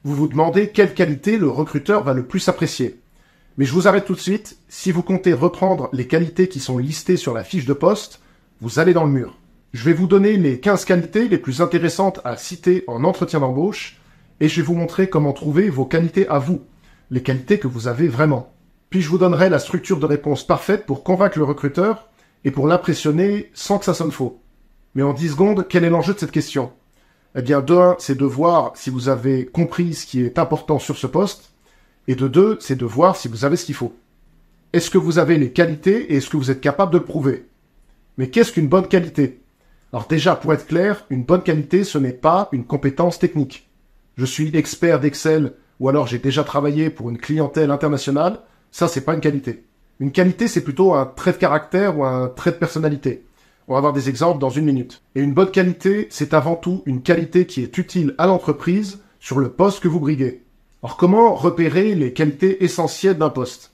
Vous vous demandez quelle qualité le recruteur va le plus apprécier. Mais je vous arrête tout de suite, si vous comptez reprendre les qualités qui sont listées sur la fiche de poste, vous allez dans le mur. Je vais vous donner les 15 qualités les plus intéressantes à citer en entretien d'embauche, et je vais vous montrer comment trouver vos qualités à vous, les qualités que vous avez vraiment. Puis je vous donnerai la structure de réponse parfaite pour convaincre le recruteur et pour l'impressionner sans que ça sonne faux. Mais en 10 secondes, quel est l'enjeu de cette question? Eh bien, de 1, c'est de voir si vous avez compris ce qui est important sur ce poste, et de 2, c'est de voir si vous avez ce qu'il faut. Est-ce que vous avez les qualités et est-ce que vous êtes capable de le prouver? Mais qu'est-ce qu'une bonne qualité? Alors déjà, pour être clair, une bonne qualité, ce n'est pas une compétence technique. Je suis expert d'Excel ou alors j'ai déjà travaillé pour une clientèle internationale, ça c'est pas une qualité. Une qualité, c'est plutôt un trait de caractère ou un trait de personnalité. On va avoir des exemples dans une minute. Et une bonne qualité, c'est avant tout une qualité qui est utile à l'entreprise sur le poste que vous briguez. Alors comment repérer les qualités essentielles d'un poste?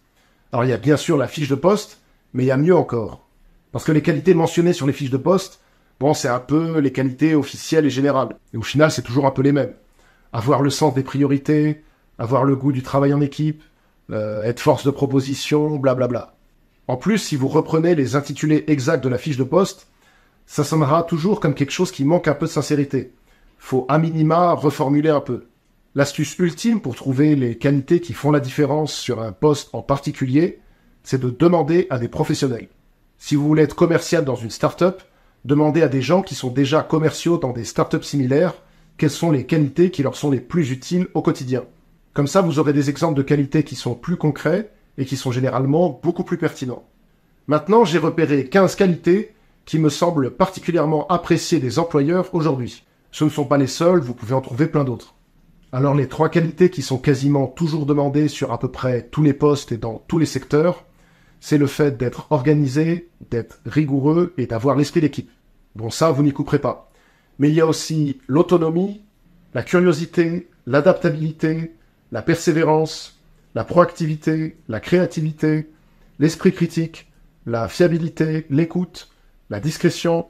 Alors il y a bien sûr la fiche de poste, mais il y a mieux encore. Parce que les qualités mentionnées sur les fiches de poste, bon, c'est un peu les qualités officielles et générales. Et au final, c'est toujours un peu les mêmes. Avoir le sens des priorités, avoir le goût du travail en équipe, être force de proposition, blablabla. En plus, si vous reprenez les intitulés exacts de la fiche de poste, ça sonnera toujours comme quelque chose qui manque un peu de sincérité. Faut à minima reformuler un peu. L'astuce ultime pour trouver les qualités qui font la différence sur un poste en particulier, c'est de demander à des professionnels. Si vous voulez être commercial dans une start-up, demandez à des gens qui sont déjà commerciaux dans des start-up similaires quelles sont les qualités qui leur sont les plus utiles au quotidien. Comme ça, vous aurez des exemples de qualités qui sont plus concrets et qui sont généralement beaucoup plus pertinents. Maintenant, j'ai repéré 15 qualités qui me semblent particulièrement appréciées des employeurs aujourd'hui. Ce ne sont pas les seules, vous pouvez en trouver plein d'autres. Alors les 3 qualités qui sont quasiment toujours demandées sur à peu près tous les postes et dans tous les secteurs, c'est le fait d'être organisé, d'être rigoureux et d'avoir l'esprit d'équipe. Bon, ça, vous n'y couperez pas. Mais il y a aussi l'autonomie, la curiosité, l'adaptabilité, la persévérance, la proactivité, la créativité, l'esprit critique, la fiabilité, l'écoute, la discrétion,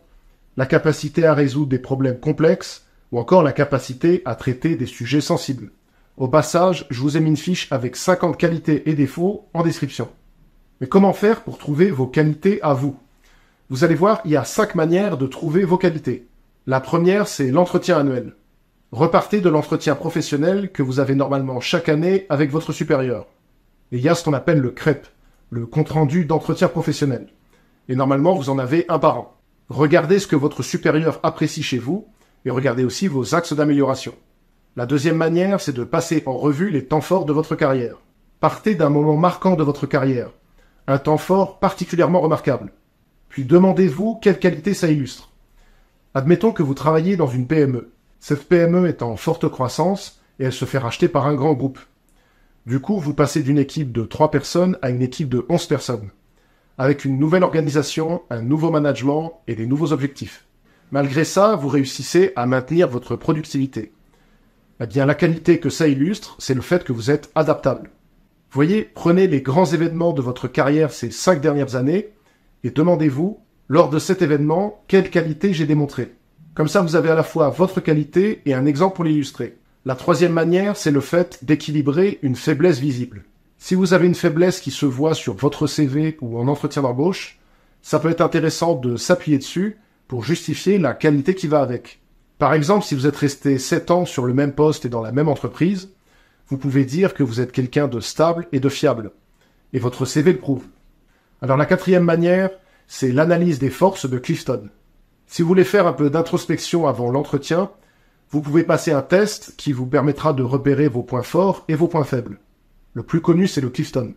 la capacité à résoudre des problèmes complexes ou encore la capacité à traiter des sujets sensibles. Au passage, je vous ai mis une fiche avec 50 qualités et défauts en description. Mais comment faire pour trouver vos qualités à vous? Vous allez voir, il y a 5 manières de trouver vos qualités. La première, c'est l'entretien annuel. Repartez de l'entretien professionnel que vous avez normalement chaque année avec votre supérieur. Et il y a ce qu'on appelle le CREP, le compte-rendu d'entretien professionnel. Et normalement, vous en avez un par an. Regardez ce que votre supérieur apprécie chez vous et regardez aussi vos axes d'amélioration. La deuxième manière, c'est de passer en revue les temps forts de votre carrière. Partez d'un moment marquant de votre carrière, un temps fort particulièrement remarquable. Puis demandez-vous quelle qualité ça illustre. Admettons que vous travaillez dans une PME. Cette PME est en forte croissance et elle se fait racheter par un grand groupe. Du coup, vous passez d'une équipe de 3 personnes à une équipe de 11 personnes, avec une nouvelle organisation, un nouveau management et des nouveaux objectifs. Malgré ça, vous réussissez à maintenir votre productivité. Eh bien, la qualité que ça illustre, c'est le fait que vous êtes adaptable. Voyez, prenez les grands événements de votre carrière ces 5 dernières années et demandez-vous, lors de cet événement, quelle qualité j'ai démontré. Comme ça, vous avez à la fois votre qualité et un exemple pour l'illustrer. La troisième manière, c'est le fait d'équilibrer une faiblesse visible. Si vous avez une faiblesse qui se voit sur votre CV ou en entretien d'embauche, ça peut être intéressant de s'appuyer dessus pour justifier la qualité qui va avec. Par exemple, si vous êtes resté 7 ans sur le même poste et dans la même entreprise, vous pouvez dire que vous êtes quelqu'un de stable et de fiable. Et votre CV le prouve. Alors la quatrième manière, c'est l'analyse des forces de Clifton. Si vous voulez faire un peu d'introspection avant l'entretien, vous pouvez passer un test qui vous permettra de repérer vos points forts et vos points faibles. Le plus connu, c'est le Clifton.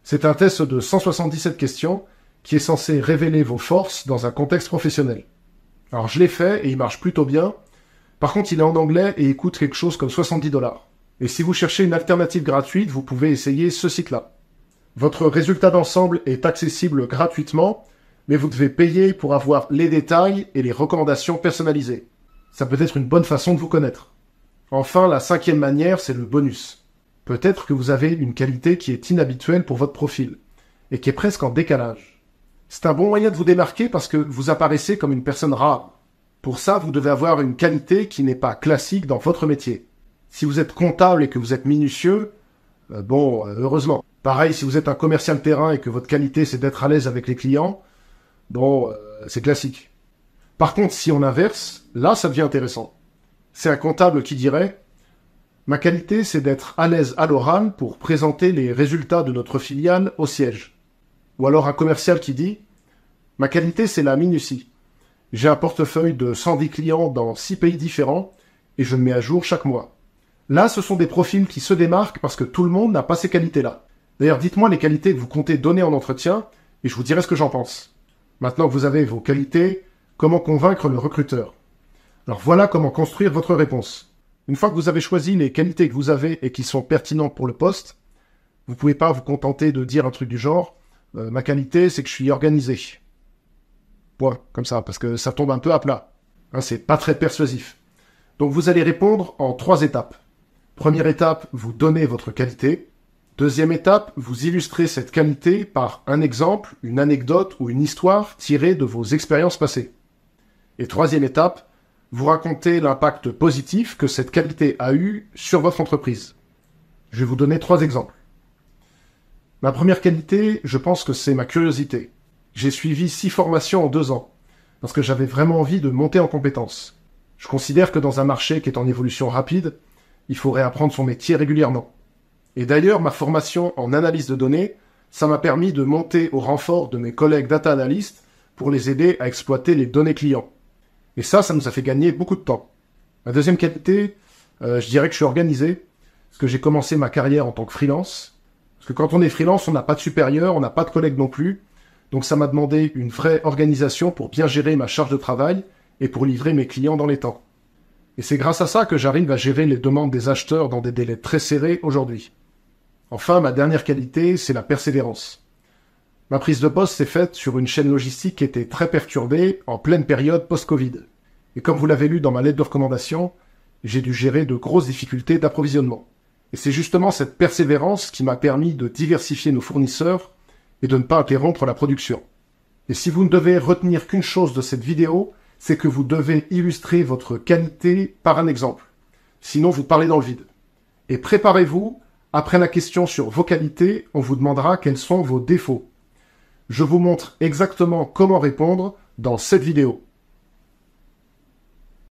C'est un test de 177 questions qui est censé révéler vos forces dans un contexte professionnel. Alors je l'ai fait et il marche plutôt bien. Par contre, il est en anglais et il coûte quelque chose comme 70 $. Et si vous cherchez une alternative gratuite, vous pouvez essayer ce site-là. Votre résultat d'ensemble est accessible gratuitement, mais vous devez payer pour avoir les détails et les recommandations personnalisées. Ça peut être une bonne façon de vous connaître. Enfin, la cinquième manière, c'est le bonus. Peut-être que vous avez une qualité qui est inhabituelle pour votre profil, et qui est presque en décalage. C'est un bon moyen de vous démarquer parce que vous apparaissez comme une personne rare. Pour ça, vous devez avoir une qualité qui n'est pas classique dans votre métier. Si vous êtes comptable et que vous êtes minutieux, heureusement. Pareil, si vous êtes un commercial terrain et que votre qualité c'est d'être à l'aise avec les clients, c'est classique. Par contre, si on inverse, là ça devient intéressant. C'est un comptable qui dirait « Ma qualité c'est d'être à l'aise à l'oral pour présenter les résultats de notre filiale au siège. » Ou alors un commercial qui dit « Ma qualité c'est la minutie. J'ai un portefeuille de 110 clients dans 6 pays différents et je le mets à jour chaque mois. » Là, ce sont des profils qui se démarquent parce que tout le monde n'a pas ces qualités-là. D'ailleurs, dites-moi les qualités que vous comptez donner en entretien et je vous dirai ce que j'en pense. Maintenant que vous avez vos qualités, comment convaincre le recruteur? Alors voilà comment construire votre réponse. Une fois que vous avez choisi les qualités que vous avez et qui sont pertinentes pour le poste, vous ne pouvez pas vous contenter de dire un truc du genre « Ma qualité, c'est que je suis organisé. » Point, comme ça, parce que ça tombe un peu à plat. C'est pas très persuasif. Donc vous allez répondre en 3 étapes. Première étape, vous donnez votre qualité. Deuxième étape, vous illustrez cette qualité par un exemple, une anecdote ou une histoire tirée de vos expériences passées. Et troisième étape, vous racontez l'impact positif que cette qualité a eu sur votre entreprise. Je vais vous donner 3 exemples. Ma première qualité, je pense que c'est ma curiosité. J'ai suivi 6 formations en 2 ans, parce que j'avais vraiment envie de monter en compétences. Je considère que dans un marché qui est en évolution rapide, il faut réapprendre son métier régulièrement. Et d'ailleurs, ma formation en analyse de données, ça m'a permis de monter au renfort de mes collègues data analystes pour les aider à exploiter les données clients. Et ça nous a fait gagner beaucoup de temps. Ma deuxième qualité, je dirais que je suis organisé, parce que j'ai commencé ma carrière en tant que freelance. Parce que quand on est freelance, on n'a pas de supérieur, on n'a pas de collègues non plus. Donc ça m'a demandé une vraie organisation pour bien gérer ma charge de travail et pour livrer mes clients dans les temps. Et c'est grâce à ça que j'arrive à gérer les demandes des acheteurs dans des délais très serrés aujourd'hui. Enfin, ma dernière qualité, c'est la persévérance. Ma prise de poste s'est faite sur une chaîne logistique qui était très perturbée en pleine période post-Covid. Et comme vous l'avez lu dans ma lettre de recommandation, j'ai dû gérer de grosses difficultés d'approvisionnement. Et c'est justement cette persévérance qui m'a permis de diversifier nos fournisseurs et de ne pas interrompre la production. Et si vous ne devez retenir qu'une chose de cette vidéo, c'est que vous devez illustrer votre qualité par un exemple. Sinon, vous parlez dans le vide. Et préparez-vous, après la question sur vos qualités, on vous demandera quels sont vos défauts. Je vous montre exactement comment répondre dans cette vidéo.